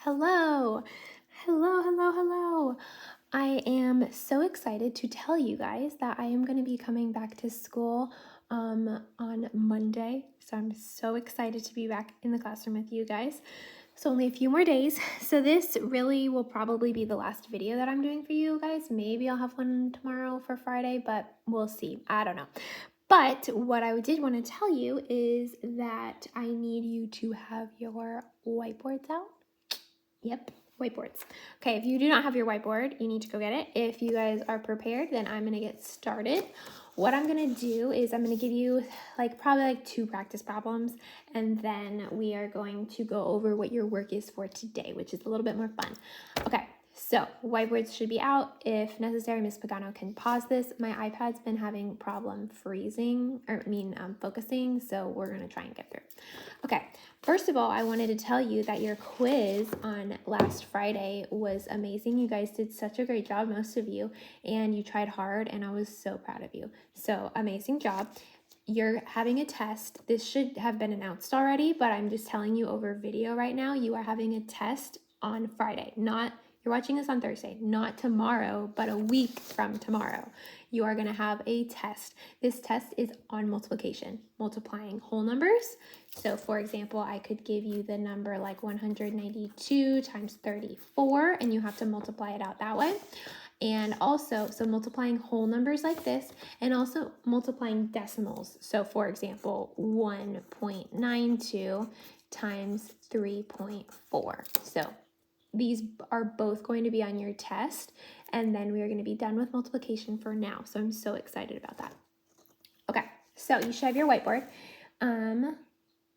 Hello, hello. I am so excited to tell you guys that I am going to be coming back to school on Monday. So I'm so excited to be back in the classroom with you guys. So only a few more days. So this really will probably be the last video that I'm doing for you guys. Maybe I'll have one tomorrow for Friday, but we'll see. I don't know. But what I did want to tell you is that I need you to have your whiteboards out. Yep, whiteboards. Okay, if you do not have your whiteboard, you need to go get it. If you guys are prepared, then I'm gonna get started. What I'm gonna do is I'm gonna give you probably 2 practice problems, and then we are going to go over what your work is for today, which is a little bit more fun. Okay, so whiteboards should be out. If necessary, Ms. Pagano can pause this. My iPad's been having problem focusing, so we're gonna try and get through. Okay, first of all, I wanted to tell you that your quiz on last Friday was amazing. You guys did such a great job, most of you, and you tried hard, and I was so proud of you. So amazing job. You're having a test. This should have been announced already, but I'm just telling you over video right now. You are having a test on Friday. You're watching this on Thursday, not tomorrow, but a week from tomorrow. You are going to have a test. This test is on multiplication, multiplying whole numbers. So for example, I could give you the number like 192 times 34, and you have to multiply it out that way. And also, so multiplying whole numbers like this, and also multiplying decimals. So for example, 1.92 times 3.4. So these are both going to be on your test, and then we are going to be done with multiplication for now. So I'm so excited about that. Okay, so you should have your whiteboard.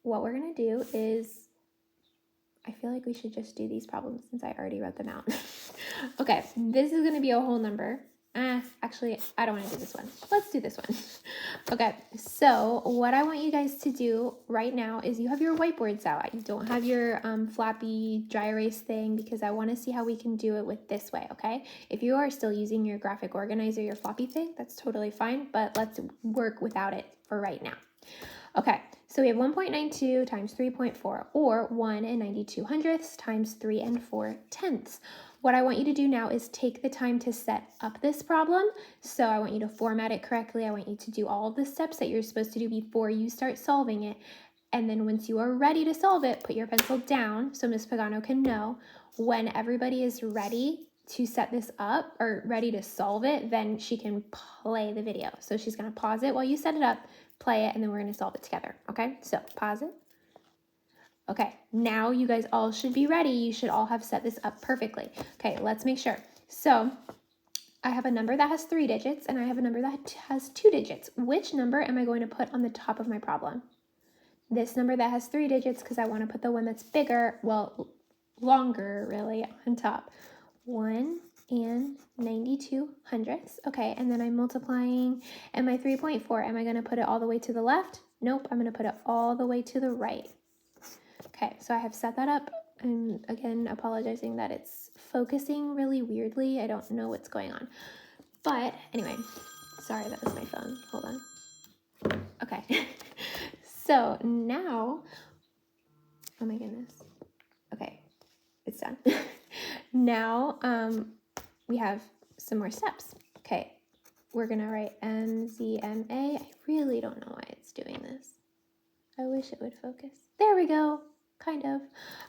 What we're going to do is, I feel like we should just do these problems since I already wrote them out. Okay, this is going to be a whole number. Actually, I don't want to do this one. Let's do this one. Okay, so what I want you guys to do right now is you have your whiteboards out. You don't have your flappy dry erase thing because I want to see how we can do it with this way, okay? If you are still using your graphic organizer, your floppy thing, that's totally fine, but let's work without it for right now. Okay, so we have 1.92 times 3.4, or 1 92 hundredths times 3 4/10. What I want you to do now is take the time to set up this problem. So I want you to format it correctly. I want you to do all of the steps that you're supposed to do before you start solving it. And then once you are ready to solve it, put your pencil down so Ms. Pagano can know. When everybody is ready to set this up or ready to solve it, then she can play the video. So she's going to pause it while you set it up, play it, and then we're going to solve it together. Okay, so pause it. Okay, now you guys all should be ready. You should all have set this up perfectly. Okay, let's make sure. So I have a number that has 3 digits and I have a number that has 2 digits. Which number am I going to put on the top of my problem? This number that has 3 digits because I want to put the one that's bigger, well, longer really, on top. 1 92 hundredths. Okay, and then I'm multiplying, and my 3.4, am I going to put it all the way to the left? Nope, I'm going to put it all the way to the right. Okay, so I have set that up. I'm again apologizing that it's focusing really weirdly. I don't know what's going on. But anyway, sorry, that was my phone. Hold on. Okay, so now, oh my goodness. Okay, it's done. Now we have some more steps. Okay, we're going to write MZMA. I really don't know why it's doing this. I wish it would focus. There we go. Kind of.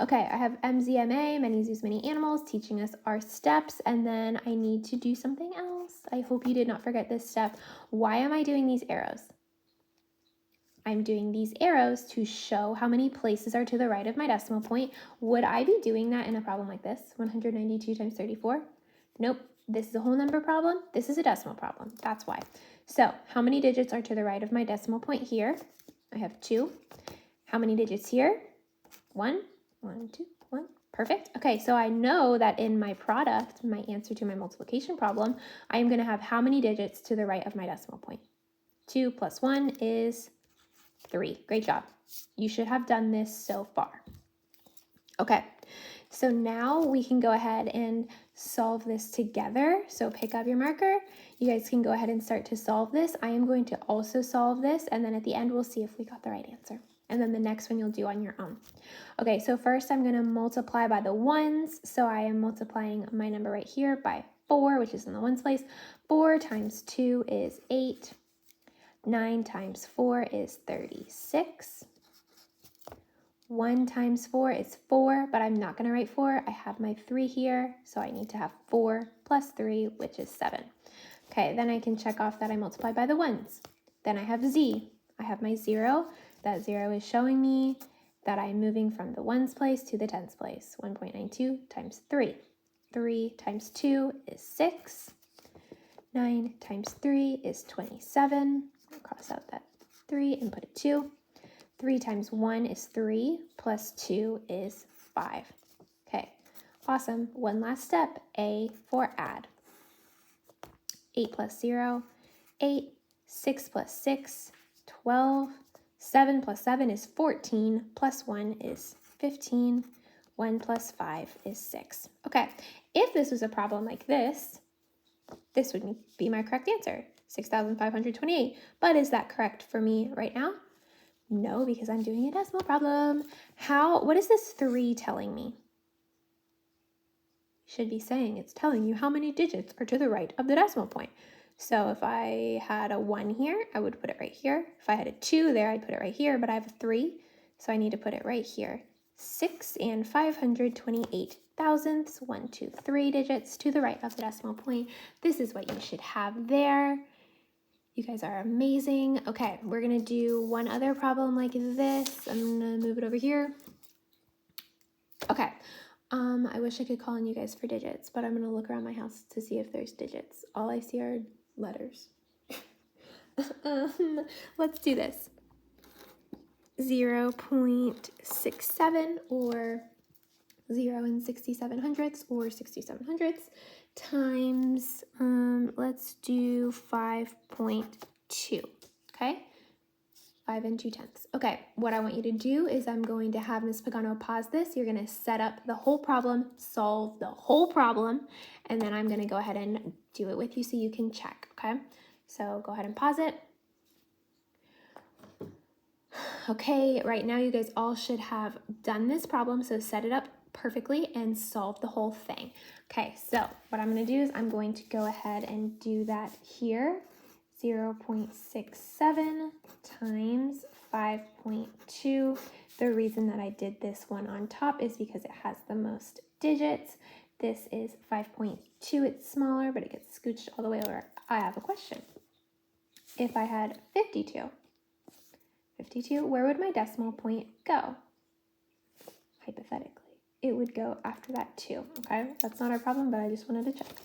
Okay, I have MZMA, many zoos, many animals, teaching us our steps, and then I need to do something else. I hope you did not forget this step. Why am I doing these arrows? I'm doing these arrows to show how many places are to the right of my decimal point. Would I be doing that in a problem like this? 192 times 34? Nope. This is a whole number problem. This is a decimal problem. That's why. So how many digits are to the right of my decimal point here? I have 2. How many digits here? 1, 1, 2, 1. Perfect. Okay, so I know that in my product, my answer to my multiplication problem, I am going to have how many digits to the right of my decimal point? 2 plus 1 is 3. Great job. You should have done this so far. Okay, so now we can go ahead and solve this together. So pick up your marker. You guys can go ahead and start to solve this. I am going to also solve this, and then at the end, we'll see if we got the right answer. and then the next one you'll do on your own. Okay, so first I'm going to multiply by the ones. So I am multiplying my number right here by 4, which is in the ones place. 4 times 2 is 8. 9 times 4 is 36. 1 times 4 is 4, but I'm not going to write 4. I have my 3 here, so I need to have 4 plus 3, which is 7. Okay, then I can check off that I multiplied by the ones. Then I have z. I have my 0. That 0 is showing me that I'm moving from the ones place to the tens place. 1.92 times 3. 3 times 2 is 6. 9 times 3 is 27. I'll cross out that 3 and put a 2. 3 times 1 is 3, plus 2 is 5. Okay, awesome. One last step, A for add. 8 plus 0, 8. 6 plus 6, 12. 7 plus 7 is 14, plus 1 is 15. 1 plus 5 is 6. Okay, if this was a problem like this would be my correct answer, 6,528. But is that correct for me right now? No, because I'm doing a decimal problem. What is this 3 telling me? Should be saying it's telling you how many digits are to the right of the decimal point. So if I had a 1 here, I would put it right here. If I had a 2 there, I'd put it right here, but I have a 3, so I need to put it right here. 6 and 528 thousandths, 1, 2, 3 digits to the right of the decimal point. This is what you should have there. You guys are amazing. Okay, we're gonna do one other problem like this. I'm gonna move it over here. Okay, I wish I could call on you guys for digits, but I'm gonna look around my house to see if there's digits. All I see are letters. Let's do this. 0.67 or 0 and 67 hundredths or 67 hundredths times, let's do 5.2, okay? 5 and 2 tenths. Okay, what I want you to do is I'm going to have Ms. Pagano pause this. You're gonna set up the whole problem, solve the whole problem, and then I'm gonna go ahead and do it with you so you can check, okay? So go ahead and pause it. Okay, right now you guys all should have done this problem, so set it up perfectly and solve the whole thing. Okay, so what I'm going to do is I'm going to go ahead and do that here. 0.67 times 5.2. The reason that I did this one on top is because it has the most digits. This is 5.2. It's smaller, but it gets scooched all the way over. I have a question. If I had 52, where would my decimal point go? Hypothetically, it would go after that 2, okay? That's not our problem, but I just wanted to check.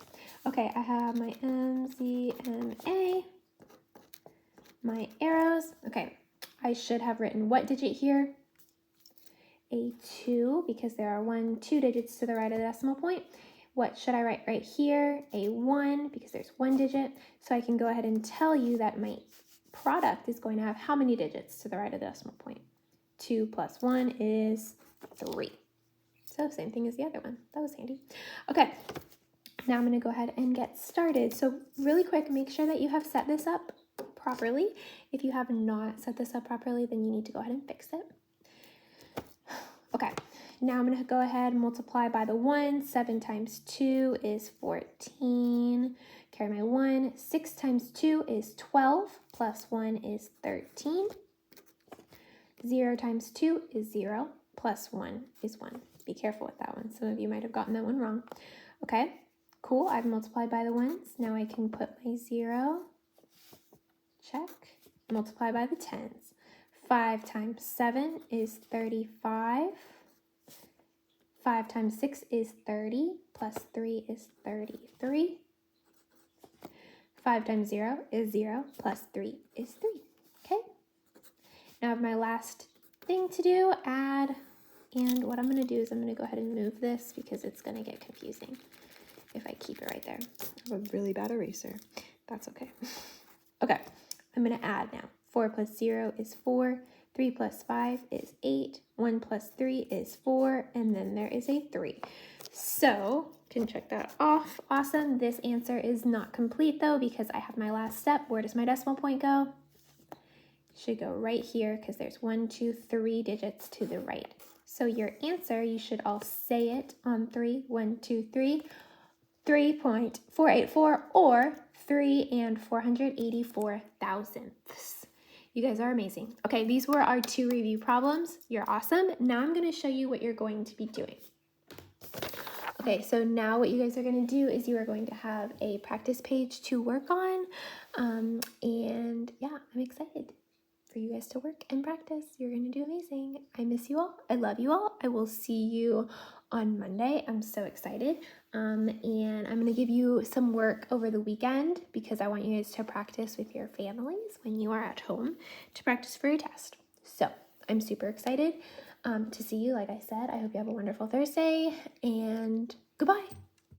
Okay, I have my M, Z, M, A, my arrows. Okay, I should have written what digit here? A 2, because there are 2 digits to the right of the decimal point. What should I write right here? A 1, because there's 1 digit. So I can go ahead and tell you that my product is going to have how many digits to the right of the decimal point? 2 plus 1 is 3. So same thing as the other one. That was handy. Okay, now I'm going to go ahead and get started. So really quick, make sure that you have set this up properly. If you have not set this up properly, then you need to go ahead and fix it. Okay, now I'm going to go ahead and multiply by the 1. 7 times 2 is 14. Carry my 1. 6 times 2 is 12, plus 1 is 13. 0 times 2 is 0, plus 1 is 1. Be careful with that one. Some of you might have gotten that one wrong. Okay, cool. I've multiplied by the ones. Now I can put my 0. Check. Multiply by the tens. 5 times 7 is 35. 5 times 6 is 30, plus 3 is 33. 5 times 0 is 0, plus 3 is 3. Okay? Now I have my last thing to do, add. And what I'm going to do is I'm going to go ahead and move this because it's going to get confusing if I keep it right there. I have a really bad eraser. That's okay. Okay, I'm going to add now. 4 plus 0 is 4. 3 plus 5 is 8. 1 plus 3 is 4. And then there is a 3. So, can check that off. Awesome. This answer is not complete though because I have my last step. Where does my decimal point go? should go right here because there's 1, 2, 3 digits to the right. So your answer, you should all say it on 3. 1, 2, 3. 3.484 or 3 and 484 thousandths. You guys are amazing. Okay, these were our 2 review problems. You're awesome. Now I'm going to show you what you're going to be doing. Okay, so now what you guys are going to do is you are going to have a practice page to work on. And yeah, I'm excited for you guys to work and practice. You're going to do amazing. I miss you all. I love you all. I will see you on Monday. I'm so excited. And I'm going to give you some work over the weekend because I want you guys to practice with your families when you are at home to practice for your test. So I'm super excited to see you. Like I said, I hope you have a wonderful Thursday and goodbye.